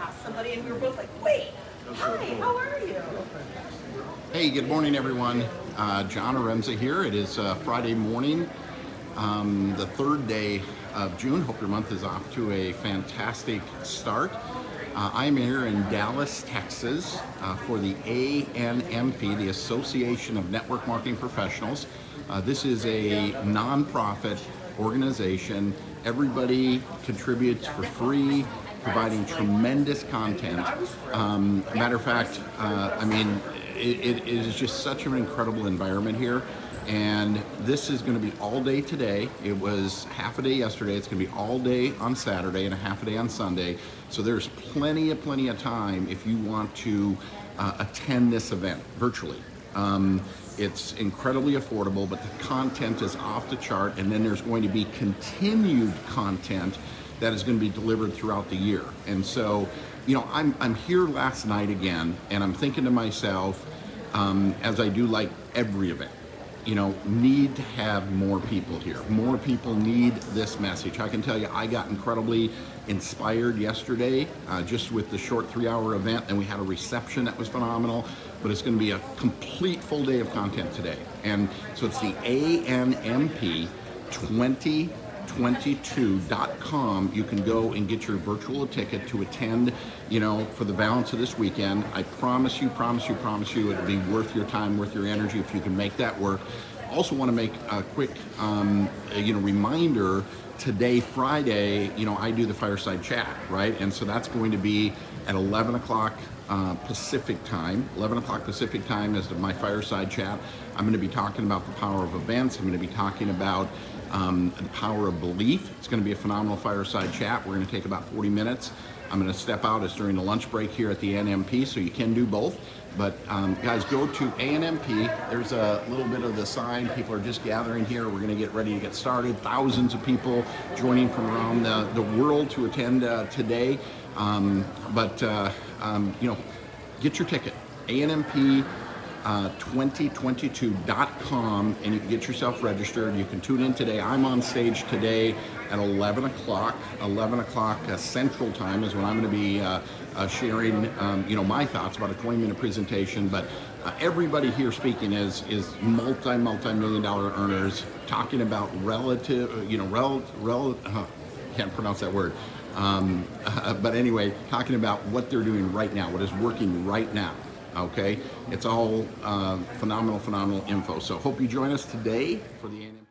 past somebody and we were both like, wait, hi, how are you? Hey, good morning, everyone. John Haremza here. It is Friday morning, the third day of June. Hope your month is off to a fantastic start. I'm here in Dallas, Texas, for the ANMP, the Association of Network Marketing Professionals. This is a nonprofit organization. Everybody contributes for free, providing tremendous content. Matter of fact, it is just such an incredible environment here. And this is going to be all day today. It was half a day yesterday. It's going to be all day on Saturday and a half a day on Sunday. So there's plenty of time if you want to attend this event virtually. It's incredibly affordable, but the content is off the chart, and then there's going to be continued content that is going to be delivered throughout the year. And so, you know, I'm here last night again, and I'm thinking to myself, as I do like every event, you know, need to have more people here. More people need this message. I can tell you, I got incredibly inspired yesterday, just with the short 3-hour event, and we had a reception that was phenomenal, but it's gonna be a complete full day of content today. And so it's the ANMP 2022.com. You can go and get your virtual ticket to attend, you know, for the balance of this weekend. I promise you, it'll be worth your time, worth your energy if you can make that work. Also want to make a quick, reminder. Today, Friday, you know, I do the Fireside chat, right? And so that's going to be at 11 o'clock Pacific time. 11 o'clock Pacific time is my Fireside chat. I'm going to be talking about the power of events. I'm going to be talking about the power of belief. It's going to be a phenomenal Fireside chat. We're going to take about 40 minutes. I'm going to step out. It's during the lunch break here at the ANMP, so you can do both. But guys, go to ANMP. There's a little bit of the sign. People are just gathering here. We're going to get ready to get started. Thousands of people joining from around the world to attend today. Get your ticket. ANMP 2022.com, and you can get yourself registered. You can tune in today. I'm on stage today at 11 o'clock. 11 o'clock Central Time is when I'm going to be sharing my thoughts about a 20-minute presentation. But everybody here speaking is multi-million dollar earners, talking about can't pronounce that word. But anyway, talking about what they're doing right now, what is working right now. Okay, it's all phenomenal info. So hope you join us today for the ANMP.